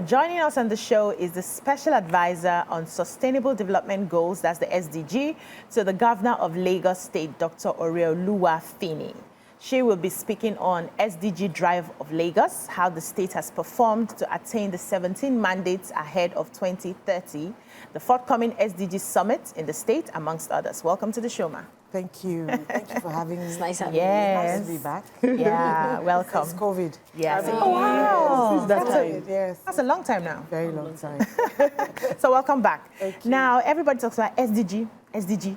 joining us on the show is the Special Advisor on Sustainable Development Goals, that's the SDG, to the Governor of Lagos State, Dr. Oreoluwa Fini. She will be speaking on SDG Drive of Lagos, how the state has performed to attain the 17 mandates ahead of 2030, the forthcoming SDG Summit in the state, amongst others. Welcome to the show, ma. Thank you. Thank you for having me. It's nice having you. Yes. Nice to be back. Yeah, welcome. Since COVID. Yes. Oh, wow. Yes. That's a long time now. Very long time. So welcome back. Thank you. Now, everybody talks about SDG.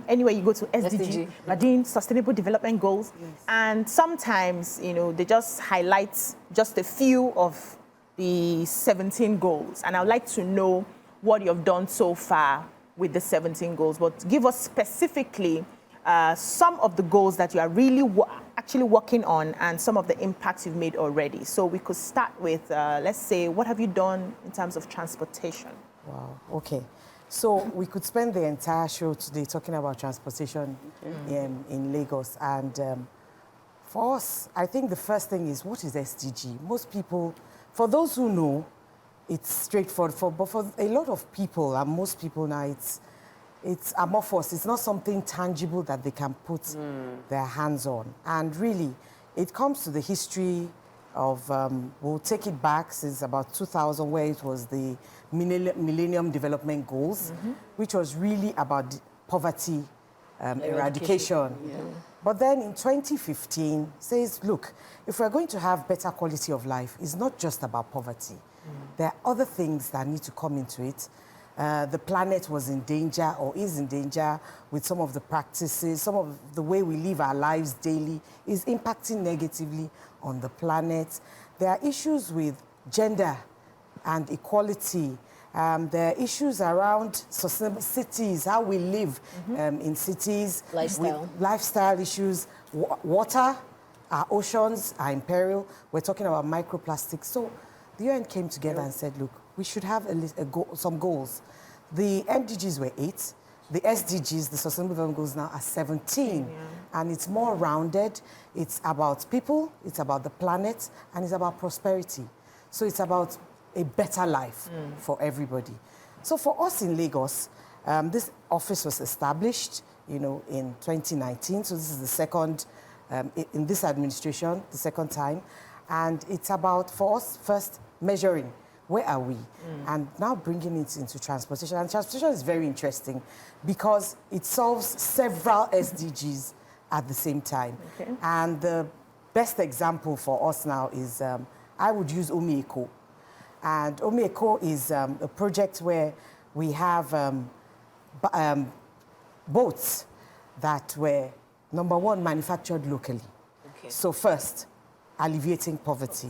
Anywhere you go to SDG, we're doing Sustainable Development Goals. Yes. And sometimes, they just highlight just a few of the 17 goals. And I'd like to know what you've done so far with the 17 goals. But give us specifically some of the goals that you are really actually working on and some of the impacts you've made already. So we could start with, let's say, what have you done in terms of transportation? Wow. Okay. So we could spend the entire show today talking about transportation in Lagos. And for us, I think the first thing is, what is SDG? Most people, for those who know, it's straightforward. But for a lot of people, and most people now, it's amorphous. It's not something tangible that they can put their hands on. And really, it comes to the history of, we'll take it back since about 2000, where it was the Millennium Development Goals, which was really about poverty eradication. Yeah. But then in 2015, says, look, if we're going to have better quality of life, it's not just about poverty. There are other things that need to come into it. The planet was in danger or is in danger with some of the practices, some of the way we live our lives daily is impacting negatively on the planet. There are issues with gender and equality. There are issues around sustainable cities, how we live in cities. Lifestyle. Lifestyle issues. Water, our oceans are in peril. We're talking about microplastics. So the UN came together and said, look, we should have some goals. The MDGs were 8. The SDGs, the Sustainable Development Goals now, are 17. And it's more rounded. It's about people, it's about the planet, and it's about prosperity. So it's about a better life for everybody. So for us in Lagos, this office was established, in 2019. So this is the second, in this administration, the second time. And it's about, for us, first, measuring where are we, and now bringing it into transportation. And transportation is very interesting because it solves several SDGs at the same time. Okay. And the best example for us now is, I would use Omi-Eco. And Omi-Eco is a project where we have boats that were, number one, manufactured locally. Okay. So first, alleviating poverty.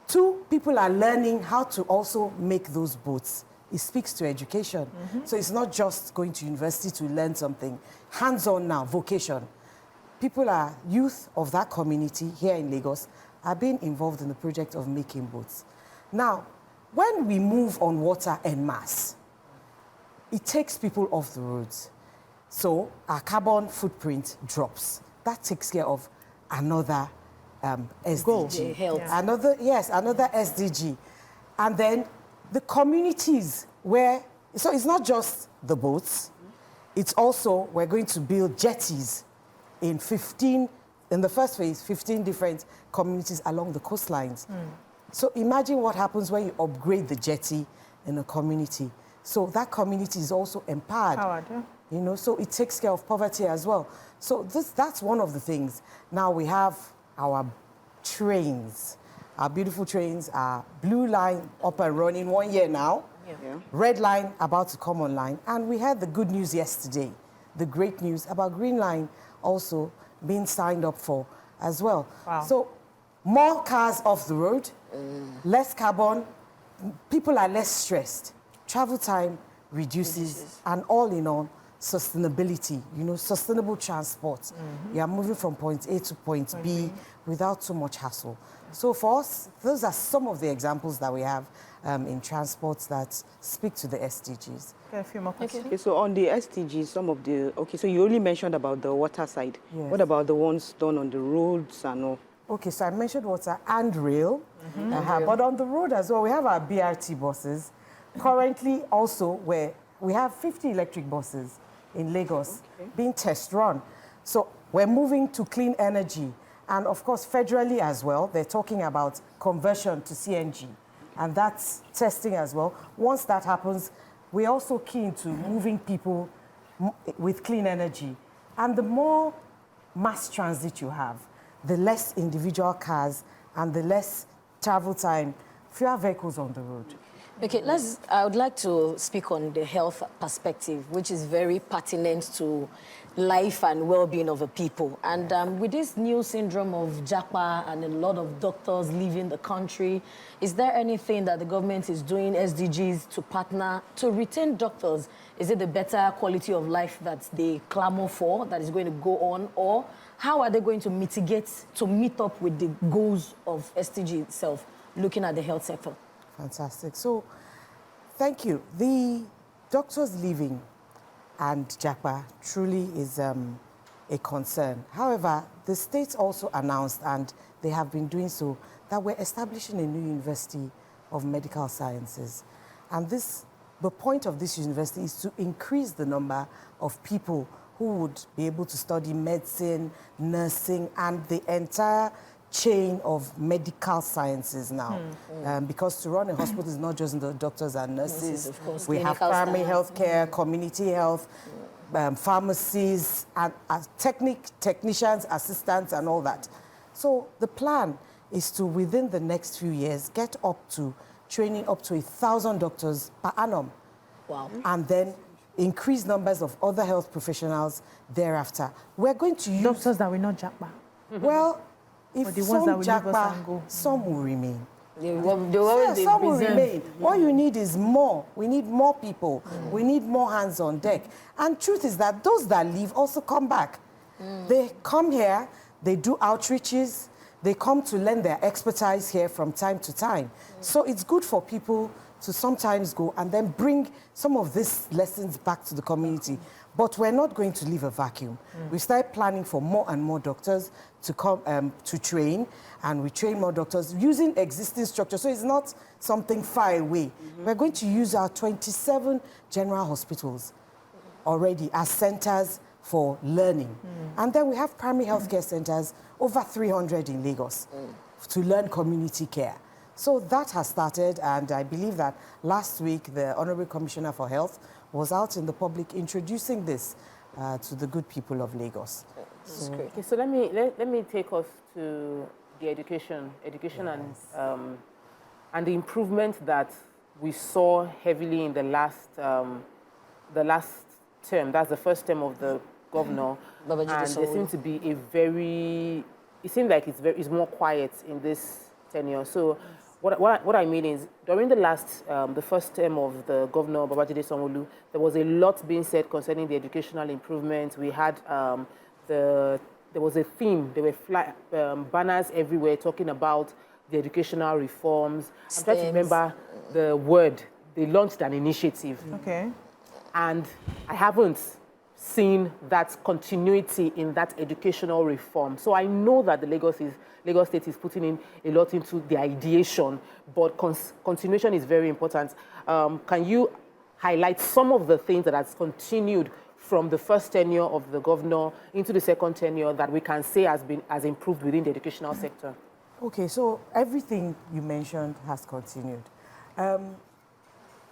2, people are learning how to also make those boats. It speaks to education. So it's not just going to university to learn something. Hands-on now, vocation. Youth of that community here in Lagos are being involved in the project of making boats. Now, when we move on water en masse, it takes people off the roads. So our carbon footprint drops. That takes care of another SDG. Health. Another SDG. And then the communities where, so it's not just the boats, it's also, we're going to build jetties in the first phase, 15 different communities along the coastlines. So imagine what happens when you upgrade the jetty in a community. So that community is also empowered. So it takes care of poverty as well. So that's one of the things. Now we have our trains. Our beautiful trains are Blue Line up and running 1 year now. Red Line about to come online. And we had the good news yesterday, the great news about Green Line also being signed up for as well. Wow. So more cars off the road, less carbon, people are less stressed. Travel time reduces. And all in all, sustainability, sustainable transport. You are moving from point A to point B without too much hassle. So for us, those are some of the examples that we have in transport that speak to the SDGs. Okay, a few more questions. Okay, so on the SDGs, so you only mentioned about the water side. Yes. What about the ones done on the roads and all? Okay, so I mentioned water and rail, but on the road as well, we have our BRT buses. Currently, also, where we have 50 electric buses in Lagos being test run. So we're moving to clean energy. And of course, federally as well, they're talking about conversion to CNG. And that's testing as well. Once that happens, we're also keen to moving people with clean energy. And the more mass transit you have, the less individual cars and the less travel time, fewer vehicles on the road. Okay, I would like to speak on the health perspective, which is very pertinent to life and well-being of the people. And with this new syndrome of Japa and a lot of doctors leaving the country, is there anything that the government is doing, SDGs, to partner, to retain doctors? Is it the better quality of life that they clamor for that is going to go on? Or how are they going to mitigate, to meet up with the goals of SDG itself, looking at the health sector? Fantastic. So, thank you. The doctors leaving and Japa truly is a concern. However, the states also announced, and they have been doing so, that we're establishing a new university of medical sciences. And the point of this university is to increase the number of people who would be able to study medicine, nursing, and the entire chain of medical sciences now. Because to run a hospital is not just the doctors and nurses. Of course, we have primary health care, community health, pharmacies, and technicians, assistants, and all that. So the plan is to, within the next few years, get up to training up to 1,000 doctors per annum. Wow. And then increase numbers of other health professionals thereafter. We're going to use... Doctors that will not Japa. Well, if the some ones that will leave us and Japa, go. some will remain. Some will remain. All you need is more. We need more people. We need more hands on deck. And truth is that those that leave also come back. They come here, they do outreaches, they come to lend their expertise here from time to time. So it's good for people to sometimes go and then bring some of these lessons back to the community. But we're not going to leave a vacuum. We start planning for more and more doctors to come to train, and we train more doctors using existing structure. So it's not something far away. We're going to use our 27 general hospitals already as centers for learning. And then we have primary healthcare centers, over 300 in Lagos, to learn community care. So that has started, and I believe that last week the Honorable Commissioner for Health was out in the public introducing this to the good people of Lagos. Okay, so let me take us to the education and the improvement that we saw heavily in the last term. That's the first term of the governor, and there seems to be it seems like it's more quiet in this tenure. So what I mean is, during the first term of the governor, Babajide Sanwo-Olu, there was a lot being said concerning the educational improvements. We had there was a theme. There were banners everywhere talking about the educational reforms. I'm trying to remember the word. They launched an initiative. Okay. And I haven't seen that continuity in that educational reform. So I know that the Lagos State is putting in a lot into the ideation, but continuation is very important. Can you highlight some of the things that has continued from the first tenure of the governor into the second tenure that we can say has improved within the educational sector? Okay, so everything you mentioned has continued.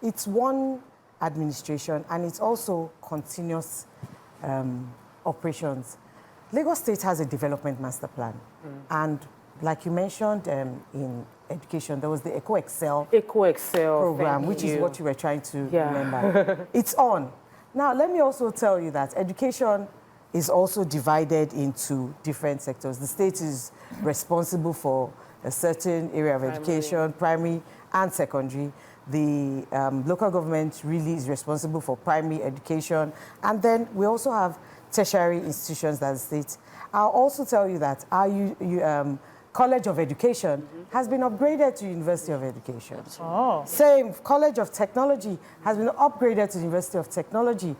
It's one administration, and it's also continuous operations. Lagos State has a development master plan, and like you mentioned in education, there was the EcoExcel program, which is what you were trying to remember. It's on. Now, let me also tell you that education is also divided into different sectors. The state is responsible for a certain area of education, primary and secondary. The local government really is responsible for primary education. And then we also have tertiary institutions that the state. I'll also tell you that our College of Education has been upgraded to University of Education. Oh. Same, College of Technology has been upgraded to University of Technology.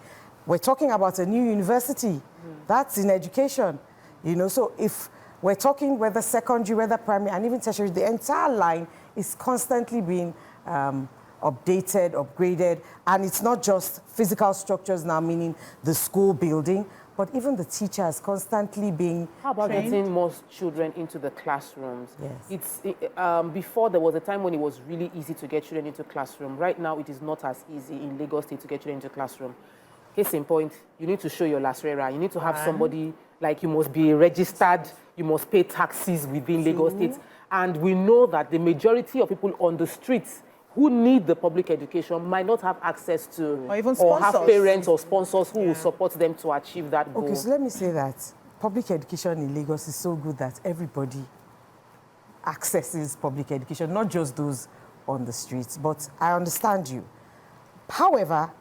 We're talking about a new university. That's in education. You know, so if we're talking whether secondary, whether primary, and even tertiary, the entire line is constantly being updated, upgraded, and it's not just physical structures now, meaning the school building, but even the teachers constantly being How about trained? getting more children into the classrooms? Yes. Before there was a time when it was really easy to get children into classroom. Right now, it is not as easy in Lagos State to get children into classroom. Case in point, you need to show your lasrera. You need to have somebody, like you must be registered, you must pay taxes within Lagos State. And we know that the majority of people on the streets who need the public education might not have access to, or even or have sponsors. parents or sponsors who will support them to achieve that goal. Okay, so let me say that public education in Lagos is so good that everybody accesses public education, not just those on the streets. But I understand you. However,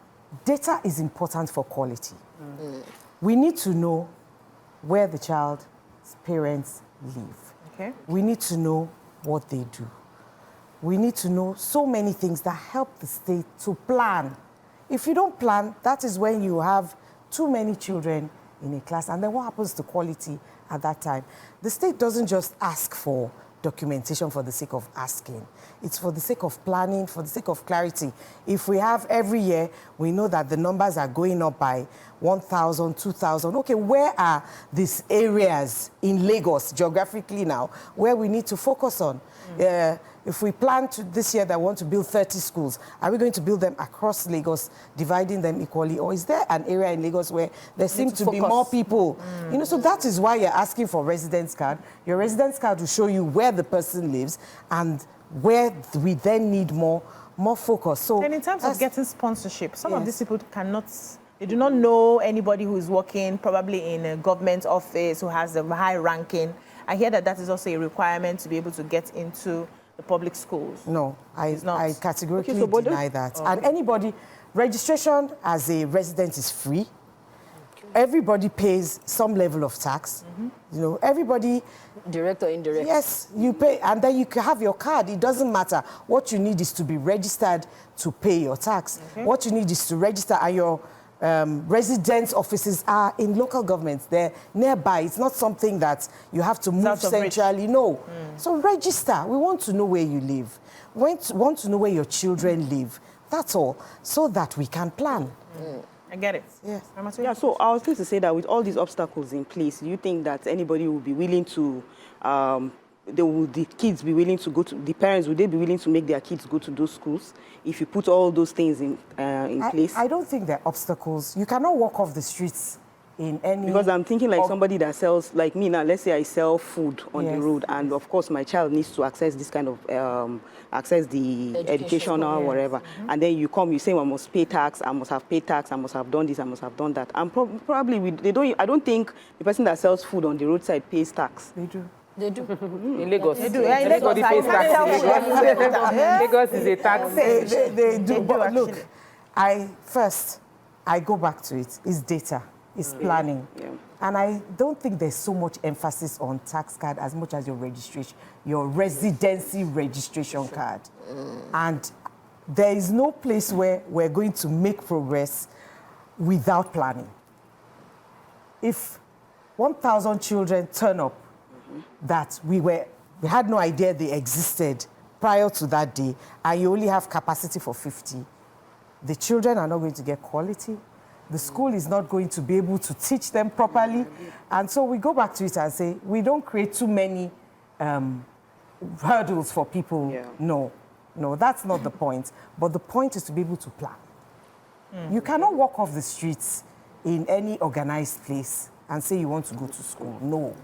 data is important for quality. We need to know where the child's parents live. Okay. We need to know what they do. We need to know so many things that help the state to plan. If you don't plan, that is when you have too many children in a class. And then what happens to quality at that time? The state doesn't just ask for documentation for the sake of asking. It's for the sake of planning, for the sake of clarity. If we have every year, we know that the numbers are going up by 1,000, 2,000. Okay, where are these areas in Lagos, geographically now, where we need to focus on? If we plan to this year that we want to build 30 schools, are we going to build them across Lagos, dividing them equally? Or is there an area in Lagos where there seem to be more people? You know, so that is why you're asking for residence card. Your residence card will show you where the person lives and where we then need more focus. So, and in terms of getting sponsorship, some of these people they do not know anybody who is working probably in a government office who has a high ranking. I hear that is also a requirement to be able to get into the public schools. No, I categorically deny that. Oh. And anybody, registration as a resident is free. Everybody pays some level of tax. You know, everybody... Direct or indirect? Yes, you pay, and then you can have your card. It doesn't matter. What you need is to be registered to pay your tax. What you need is to register, and your residence offices are in local governments. They're nearby. It's not something that you have to move centrally. No. So register. We want to know where you live. We want to know where your children live. That's all. So that we can plan. I get it. Yes. Yeah, so I was going to say that with all these obstacles in place, do you think that anybody will be willing to, the kids be willing to go to, the parents, would they be willing to make their kids go to those schools if you put all those things in place? I don't think there are obstacles. You cannot walk off the streets in any... Because I'm thinking like somebody that sells, like me now, let's say I sell food on the road, and of course my child needs to access this kind of, access the education or whatever. And then you come, you say, well, I must pay tax, I must have paid tax, I must have done this, I must have done that. And probably, I don't think the person that sells food on the roadside pays tax. They do. They do. In Lagos, They do. everybody pays tax. Lagos is a tax. They do. But look, I go back to it. It's data. It's planning. Yeah. And I don't think there's so much emphasis on tax card as much as your registration, your residency registration card. And there is no place where we're going to make progress without planning. If 1,000 children turn up that we had no idea they existed prior to that day, and you only have capacity for 50, the children are not going to get quality. The school is not going to be able to teach them properly. And so we go back to it and say, we don't create too many hurdles for people. Yeah. No, that's not the point. But the point is to be able to plan. You cannot walk off the streets in any organized place and say you want to go to school. No,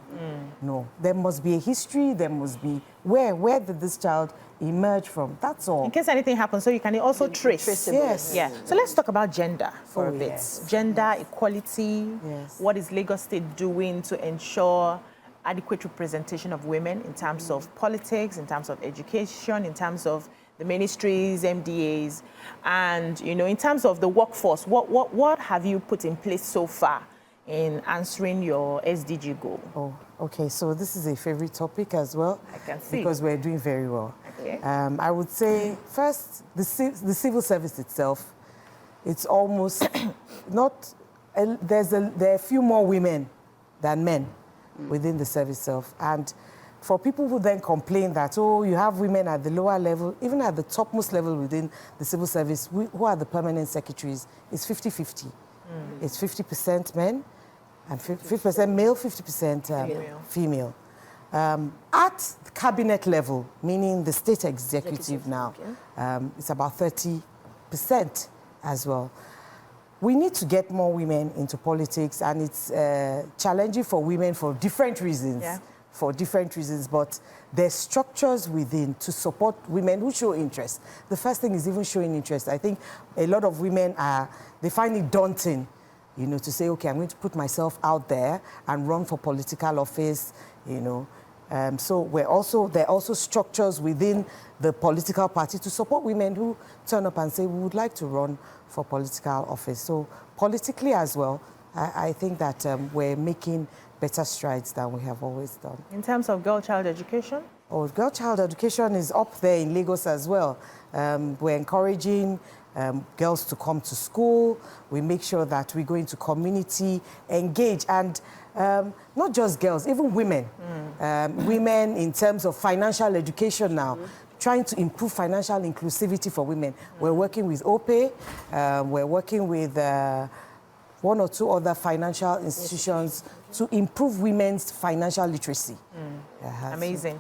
no. There must be a history. There must be where did this child emerge from? That's all. In case anything happens, so you can also trace. Yes. Yeah. So let's talk about gender for a bit. Yes. Gender equality. Yes. What is Lagos State doing to ensure adequate representation of women in terms of politics, in terms of education, in terms of the ministries, MDAs, and in terms of the workforce? What have you put in place so far in answering your SDG goal? Oh, okay. So this is a favorite topic as well. I can see. Because we're doing very well. Okay. I would say, first, the civil service itself, it's almost not... There are a few more women than men. within the service itself. And for people who then complain that, oh, you have women at the lower level, even at the topmost level within the civil service, who are the permanent secretaries, it's 50-50. It's 50% men, and 50% male, 50% female. At the cabinet level, meaning the state executive now, it's about 30% as well. We need to get more women into politics, and it's challenging for women for different reasons. Yeah. For different reasons, but there's structures within to support women who show interest. The first thing is even showing interest. I think a lot of women they find it daunting, you know, to say, okay, I'm going to put myself out there and run for political office, you know. So there are also structures within the political party to support women who turn up and say, we would like to run for political office. So politically as well, I think that we're making better strides than we have always done. In terms of girl-child education? Oh, girl-child education is up there in Lagos as well. We're encouraging girls to come to school. We make sure that we go into community, engage, and not just girls, even women. Women in terms of financial education now, trying to improve financial inclusivity for women. We're working with OPE, we're working with one or two other financial institutions to improve women's financial literacy. Amazing.